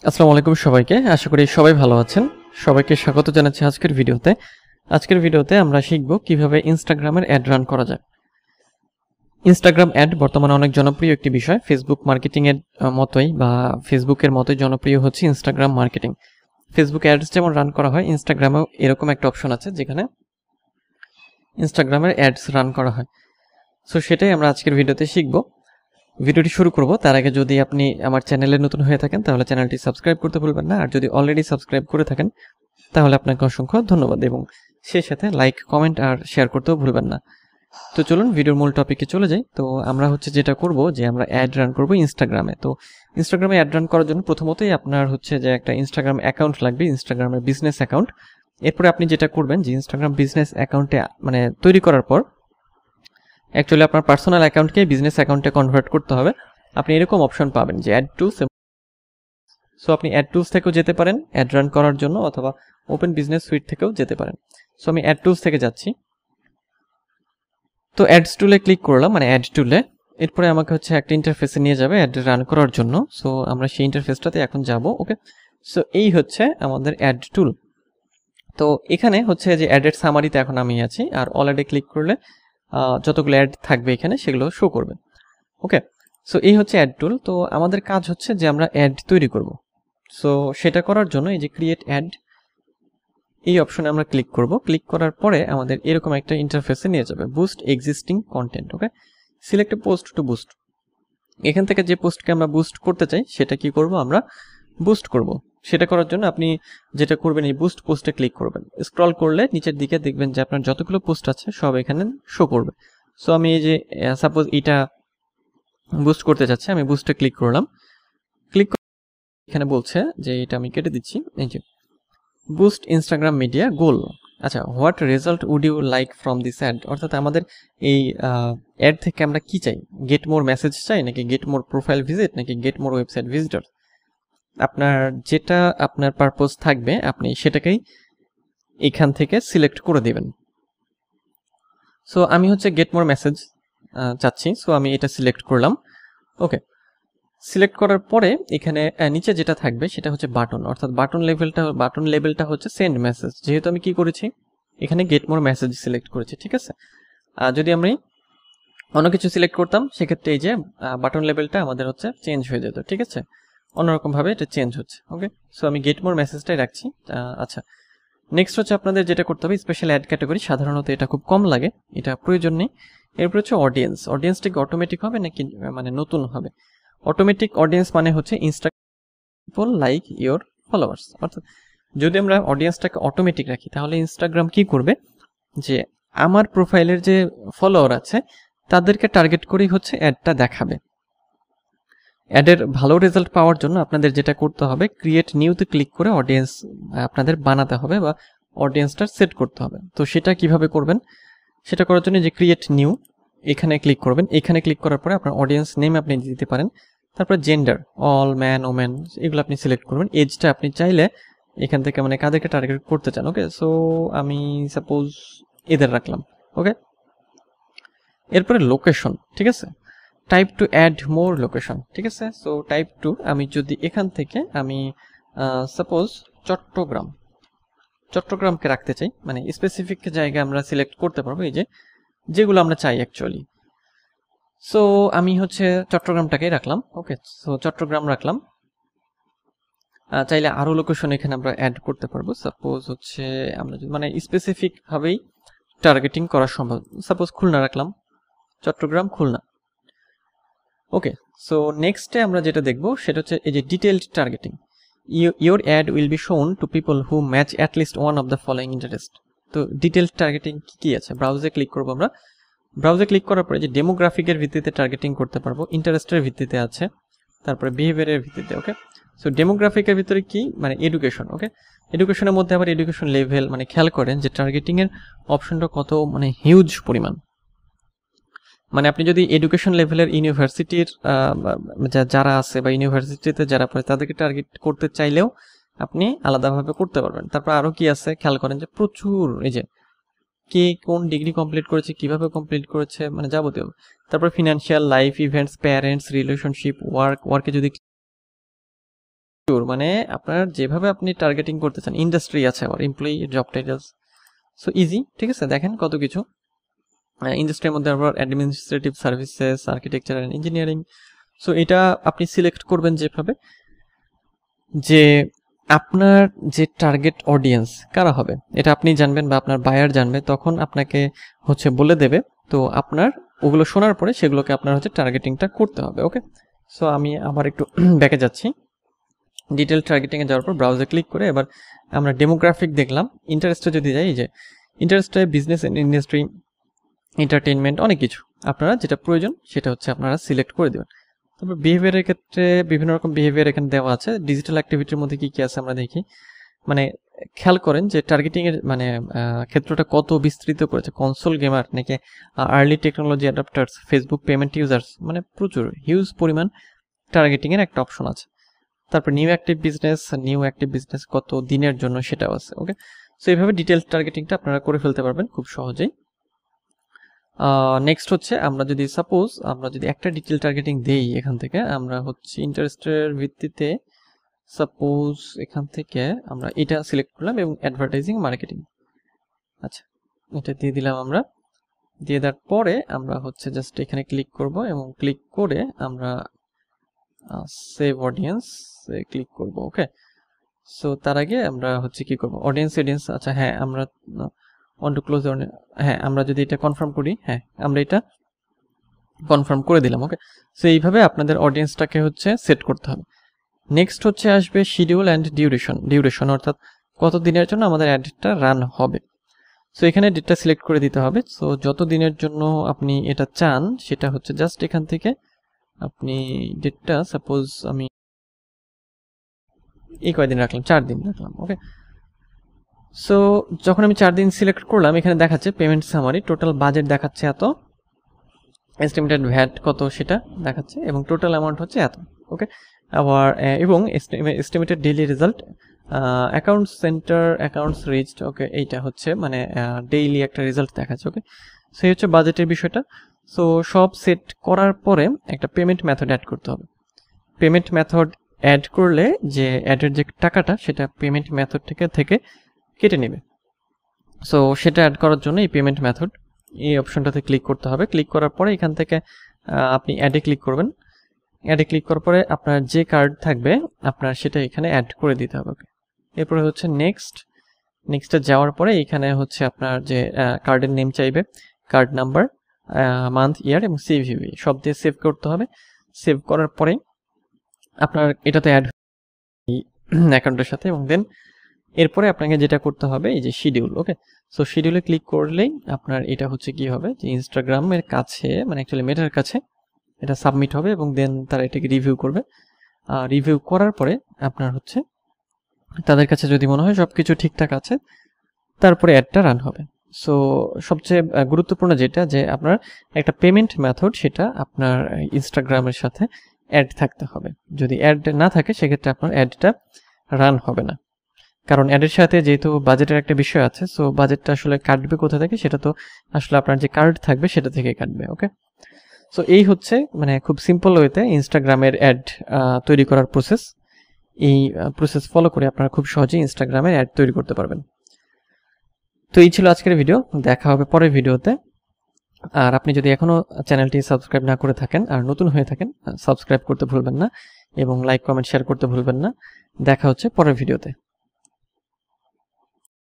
আসসালামু আলাইকুম সবাইকে। আশা করি সবাই ভালো আছেন। সবাইকে স্বাগত জানাচ্ছি আজকের ভিডিওতে। আজকের ভিডিওতে আমরা শিখব কিভাবে ইনস্টাগ্রামের অ্যাড রান করা যায়। ইনস্টাগ্রাম অ্যাড বর্তমানে অনেক জনপ্রিয় একটি বিষয়। ফেসবুক মার্কেটিং এর মতোই বা ফেসবুকের মতোই জনপ্রিয় হচ্ছে ইনস্টাগ্রাম মার্কেটিং। ফেসবুক অ্যাডস যেমন রান করা হয়, ইনস্টাগ্রামেও এরকম একটা অপশন আছে যেখানে ইনস্টাগ্রামের অ্যাডস রান করা হয়। সো সেটাই আমরা আজকের ভিডিওতে শিখব। ভিডিওটি শুরু করব তার আগে যদি আপনি আমার চ্যানেলে নতুন হয়ে থাকেন তাহলে চ্যানেলটি সাবস্ক্রাইব করতে ভুলবেন না, আর যদি অলরেডি সাবস্ক্রাইব করে থাকেন তাহলে আপনাকে অসংখ্য ধন্যবাদ এবং সেই সাথে লাইক, কমেন্ট আর শেয়ার করতেও ভুলবেন না। তো চলুন ভিডিওর মূল টপিকে চলে যাই। তো আমরা যেটা করব যে আমরা অ্যাড রান করব ইনস্টাগ্রামে। তো ইনস্টাগ্রামে অ্যাড রান করার জন্য প্রথমতই আপনার যে একটা ইনস্টাগ্রাম অ্যাকাউন্ট লাগবে, ইনস্টাগ্রামের বিজনেস অ্যাকাউন্ট। এরপরে আপনি যেটা করবেন যে ইনস্টাগ্রাম বিজনেস অ্যাকাউন্টে তৈরি করার পর অ্যাকচুয়ালি আপনার পার্সোনাল অ্যাকাউন্টকে বিজনেস অ্যাকাউন্টে কনভার্ট করতে হবে। আপনি এরকম অপশন পাবেন যে অ্যাড টুলস। সো আপনি অ্যাড টুলস থেকেও যেতে পারেন অ্যাড রান করার জন্য, অথবা ওপেন বিজনেস সুইট থেকেও যেতে পারেন। সো আমি অ্যাড টুলস থেকে যাচ্ছি। তো অ্যাডস টুলে ক্লিক করলাম, অ্যাড টুলে। এরপরে আমাকে একটা ইন্টারফেসে নিয়ে যাবে অ্যাড রান করার জন্য। সো আমরা সেই ইন্টারফেসটাতে এখন যাব। ওকে, সো এই হচ্ছে আমাদের অ্যাড টুল। তো এখানে যে অ্যাডের সামারিতে এখন আমি আছি, আর অল অ্যাডে ক্লিক করলে যতগুলো অ্যাড থাকবে এখানে সেগুলো শো করবে। ওকে, সো এই হচ্ছে অ্যাড টুল। তো আমাদের কাজ যে আমরা অ্যাড তৈরি করব। সো সেটা করার জন্য এই যে ক্রিয়েট অ্যাড, এই অপশনে আমরা ক্লিক করব। ক্লিক করার পরে আমাদের এরকম একটা ইন্টারফেসে নিয়ে যাবে, বুস্ট এক্সিস্টিং কন্টেন্ট। ওকে, সিলেক্ট পোস্ট টু বুস্ট। এখান থেকে যে পোস্টকে আমরা বুস্ট করতে চাই সেটা কি করব, আমরা বুস্ট করব। সেটা করার জন্য আপনি যেটা করবেন, এই বুস্ট পোস্টে ক্লিক করবেন। স্ক্রল করলে নিচের দিকে দেখবেন যে আপনার যতগুলো পোস্ট আছে সব এখানে শো করবে। সো আমি এই যে সাপোজ এটা বুস্ট করতে চাচ্ছি, আমি বুস্টে ক্লিক করলাম। ক্লিক এখানে বলছে যে এটা আমি কেটে দিচ্ছি। এই যে বুস্ট ইনস্টাগ্রাম মিডিয়া গোল। আচ্ছা, what result would you like from this ad, অর্থাৎ আমাদের এই অ্যাড থেকে আমরা কি চাই, গেট মোর মেসেজ চাই, নাকি গেট মোর প্রোফাইল ভিজিট, নাকি গেট মোর ওয়েবসাইট ভিজিটর। আপনার যেটা আপনার পারপোজ থাকবে আপনি সেটাকেই এখান থেকে সিলেক্ট করে দেবেন। সো আমি গেট মোর মেসেজ চাচ্ছি। সো আমি এটা সিলেক্ট করলাম। ওকে, সিলেক্ট করার পরে এখানে নিচে যেটা থাকবে সেটা বাটন, অর্থাৎ বাটন লেভেলটা সেন্ড মেসেজ। যেহেতু আমি কি করেছি, এখানে গেট মোর মেসেজ সিলেক্ট করেছি, ঠিক আছে। যদি আমি অন্য কিছু সিলেক্ট করতাম সেক্ষেত্রে এই যে বাটন লেভেলটা আমাদের চেঞ্জ হয়ে যেত, ঠিক আছে। অন্যরকম ভাবে এটা চেঞ্জ হচ্ছে। ওকে, সো আমি গেট মোর মেসেজটাই রাখছি। আচ্ছা, নেক্সট আপনাদের যেটা করতে হবে, স্পেশাল অ্যাড ক্যাটাগরি। সাধারণত এটা খুব কম লাগে, এটা প্রয়োজন নেই। এরপর অডিয়েন্সটা কি অটোমেটিক হবে নাকি নতুন হবে। Automatic audience Instagram like your followers, অর্থাৎ যদি আমরা অডিয়েন্সটাকে অটোমেটিক রাখি তাহলে ইনস্টাগ্রাম কি করবে, যে আমার প্রোফাইলের যে ফলোয়ার আছে তাদেরকে টার্গেট করেই অ্যাডটা দেখাবে। অ্যাডের ভালো রেজাল্ট পাওয়ার জন্য আপনাদের যেটা করতে হবে, ক্রিয়েট নিউতে ক্লিক করে অডিয়েন্স আপনাদের বানাতে হবে বা অডিয়েন্সটা সেট করতে হবে। তো সেটা কিভাবে করবেন, সেটা করার জন্য যে ক্রিয়েট নিউ এখানে ক্লিক করবেন। এখানে ক্লিক করার পরে আপনার অডিয়েন্স নেম আপনি দিতে পারেন। তারপর জেন্ডার, অল ম্যান ওমেন, এগুলো আপনি সিলেক্ট করবেন। এজটা আপনি চাইলে এখান থেকে কাদেরকে টার্গেট করতে চান। ওকে, সো আমি সাপোজ এদের রাখলাম। ওকে, এরপরে লোকেশন, ঠিক আছে। Type to add more location, ঠিক আছে। সো টাইপ টু, আমি যদি এখান থেকে আমি সাপোজ চট্টগ্রামকে রাখতে চাই, স্পেসিফিক জায়গা আমরা সিলেক্ট করতে পারবো, এই যে যেগুলো আমরা চাই অ্যাকচুয়ালি। সো আমি চট্টগ্রামটাকেই রাখলাম। ওকে, সো চট্টগ্রাম রাখলাম। চাইলে আরো লোকেশন এখানে আমরা অ্যাড করতে পারবো। সাপোজ আমরা স্পেসিফিক ভাবেই টার্গেটিং করা সম্ভব। সাপোজ খুলনা রাখলাম, চট্টগ্রাম, খুলনা। ওকে, সো নেক্সটে আমরা যেটা দেখবো সেটা এই যে detailed targeting. Your ad will be shown to people who match at least one of the following interest. তো ডিটেইলড টার্গেটিং কি আছে, ব্রাউজে ক্লিক করবো আমরা। ব্রাউজে ক্লিক করার পরে যে ডেমোগ্রাফিকের ভিত্তিতে টার্গেটিং করতে পারবো, ইন্টারেস্টের ভিত্তিতে আছে, তারপরে বিহেভিয়ারের ভিত্তিতে। ওকে, সো ডেমোগ্রাফিকের ভিতরে কি এডুকেশন। ওকে, এডুকেশনের মধ্যে আবার এডুকেশন লেভেল, খেয়াল করেন যে টার্গেটিং এর অপশনটা কত হিউজ পরিমাণ। আপনি যদি এডুকেশন লেভেলের ইউনিভার্সিটির যারা আছে বা ইউনিভার্সিটিতে যারা পড়ে তাদেরকে টার্গেট করতে চাইলেও আপনি আলাদাভাবে করতে পারবেন। তারপর আরো কি আছে খেয়াল করেন যে প্রচুর, এই যে কে কোন ডিগ্রি কমপ্লিট করেছে, কিভাবে কমপ্লিট করেছে, যাবতীয়। তারপর financial, life events, parents, relationship, ওয়ার্কে যদি মানে আপনার যেভাবে আপনি টার্গেটিং করতে চান, ইন্ডাস্ট্রি আছে আবার employee, job titles, so easy, ঠিক আছে। দেখেন কত কিছু ইন্ডাস্ট্রির মধ্যে আবার administrative services, architecture and engineering. So এটা আপনি সিলেক্ট করবেন যেভাবে, যে আপনার যে টার্গেট অডিয়েন্স কারা হবে এটা আপনি জানবেন বা আপনার বায়ার জানবে, তখন আপনাকে হচ্ছে বলে দেবে। তো আপনার ওগুলো শোনার পরে সেগুলোকে আপনার হচ্ছে টার্গেটিংটা করতে হবে। ওকে, সো আমি আবার একটু ব্যাকে যাচ্ছি। ডিটেল টার্গেটিংয়ে যাওয়ার পর ব্রাউজে ক্লিক করে এবার আমরা ডেমোগ্রাফিক দেখলাম। ইন্টারেস্টে যদি যাই, যে ইন্টারেস্টে বিজনেস ইন্ডাস্ট্রি, এন্টারটেইনমেন্ট, অনেক কিছু আপনারা যেটা প্রয়োজন সেটা হচ্ছে আপনারা সিলেক্ট করে দেবেন। তারপর বিহেভিয়ারের ক্ষেত্রে বিভিন্ন রকম বিহেভিয়ার এখানে দেওয়া আছে। ডিজিটাল অ্যাক্টিভিটির মধ্যে কি কি আছে আমরা দেখি। মানে খেয়াল করেন যে টার্গেটিং এর মানে ক্ষেত্রটা কত বিস্তৃত করেছে। কনসোল গেমার নাকি early technology adapters, Facebook payment users, মানে প্রচুর হিউজ পরিমাণ টার্গেটিং এর একটা অপশন আছে। তারপর নিউ অ্যাক্টিভ বিজনেস কত দিনের জন্য সেটাও আছে। ওকে, সো এইভাবে ডিটেল টার্গেটিংটা আপনারা করে ফেলতে পারবেন খুব সহজেই। নেক্সট হচ্ছে আমরা যদি সাপোজ একটা ডিটেল টার্গেটিং দেই, এখান থেকে আমরা হচ্ছে ইন্টারেস্টের ভিত্তিতে সাপোজ এখান থেকে আমরা এটা সিলেক্ট করলাম এবং অ্যাডভার্টাইজিং মার্কেটিং, আচ্ছা এটা দিয়ে দিলাম। আমরা দিয়ে দেওয়ার পরে আমরা হচ্ছে জাস্ট এখানে ক্লিক করব এবং ক্লিক করে আমরা সেভ অডিয়েন্স ক্লিক করব। ওকে, সো তার আগে আমরা হচ্ছে কি করব, অডিয়েন্স, আচ্ছা হ্যাঁ আমরা ওয়ান্ট টু ক্লোজ, হ্যাঁ আমরা যদি এটা কনফার্ম করি, হ্যাঁ আমরা এটা কনফার্ম করে দিলাম। ওকে, সো এইভাবে আপনাদের অডিয়েন্সটাকে হচ্ছে সেট করতে হবে। নেক্সট হচ্ছে আসবে শিডিউল অ্যান্ড ডিউরেশন, অর্থাৎ কত দিনের জন্য আমাদের অ্যাডটা রান হবে। সো এখানে ডেটটা সিলেক্ট করে দিতে হবে। সো যত দিনের জন্য আপনি এটা চান সেটা হচ্ছে জাস্ট এখান থেকে আপনি ডেটটা, সাপোজ আমি এই কয়দিন রাখলাম, 4 দিন রাখলাম। ওকে, সো যখন আমি 4 দিন সিলেক্ট করলাম, এখানে দেখাচ্ছে পেমেন্ট সামারি, টোটাল বাজেট দেখাচ্ছে এত, এস্টিমেটেড ভ্যাট কত সেটা দেখাচ্ছে এবং টোটাল অ্যামাউন্ট হচ্ছে এত। ওকে, আবার এবং estimated daily result, accounts centre, accounts reached. Okay, এইটা হচ্ছে মানে ডেইলি একটা রেজাল্ট দেখাচ্ছে। ওকে, সো এই হচ্ছে বাজেটের বিষয়টা। সো সব সেট করার পরে একটা পেমেন্ট মেথড অ্যাড করতে হবে। পেমেন্ট মেথড অ্যাড করলে যে অ্যাডের যে টাকাটা সেটা পেমেন্ট মেথড থেকে কেটে নেবে। সো সেটা অ্যাড করার জন্য এই পেমেন্ট মেথড এই অপশনটাতে ক্লিক করতে হবে। ক্লিক করার পরে এখান থেকে আপনি অ্যাডে ক্লিক করবেন। অ্যাডে ক্লিক করার পরে আপনার যে কার্ড থাকবে আপনার সেটা এখানে অ্যাড করে দিতে হবে। এরপরে হচ্ছে নেক্সটে যাওয়ার পরে এখানে হচ্ছে আপনার যে কার্ডের নেম চাইবে, কার্ড নাম্বার, মান্থ, ইয়ার এবং সিভিভি সব দিয়ে সেভ করতে হবে। সেভ করার পরে আপনার এটাতে অ্যাড অ্যাকাউন্টের সাথে, এবং দেন এরপরে আপনাকে যেটা করতে হবে এই যে শিডিউল। ওকে, সো শিডিউলে ক্লিক করলেই আপনার এটা হচ্ছে কি হবে, যে ইনস্টাগ্রামের কাছে মানে অ্যাকচুয়ালি মেটার কাছে এটা সাবমিট হবে এবং দেন তারা এটাকে রিভিউ করবে। রিভিউ করার পরে আপনার হচ্ছে তাদের কাছে যদি মনে হয় সব কিছু ঠিকঠাক আছে, তারপরে অ্যাডটা রান হবে। সো সবচেয়ে গুরুত্বপূর্ণ যেটা, যে আপনার একটা পেমেন্ট মেথড সেটা আপনার ইনস্টাগ্রামের সাথে অ্যাড থাকতে হবে। যদি অ্যাড না থাকে সেক্ষেত্রে আপনার অ্যাডটা রান হবে না, কারণ অ্যাডের সাথে যেহেতু বাজেটের একটা বিষয় আছে। সো বাজেটটা আসলে কাটবে কোথা থেকে, সেটা তো আসলে আপনার যে কার্ড থাকবে সেটা থেকে কাটবে। ওকে, সো এই হচ্ছে মানে খুব সিম্পল ওয়েতে ইনস্টাগ্রামের অ্যাড তৈরি করার প্রসেস। এই প্রসেস ফলো করে আপনারা খুব সহজেই ইনস্টাগ্রামের অ্যাড তৈরি করতে পারবেন। তো এই ছিল আজকের ভিডিও, দেখা হবে পরের ভিডিওতে। আর আপনি যদি এখনও চ্যানেলটি সাবস্ক্রাইব না করে থাকেন আর নতুন হয়ে থাকেন, সাবস্ক্রাইব করতে ভুলবেন না এবং লাইক, কমেন্ট, শেয়ার করতে ভুলবেন না। দেখা হচ্ছে পরের ভিডিওতে।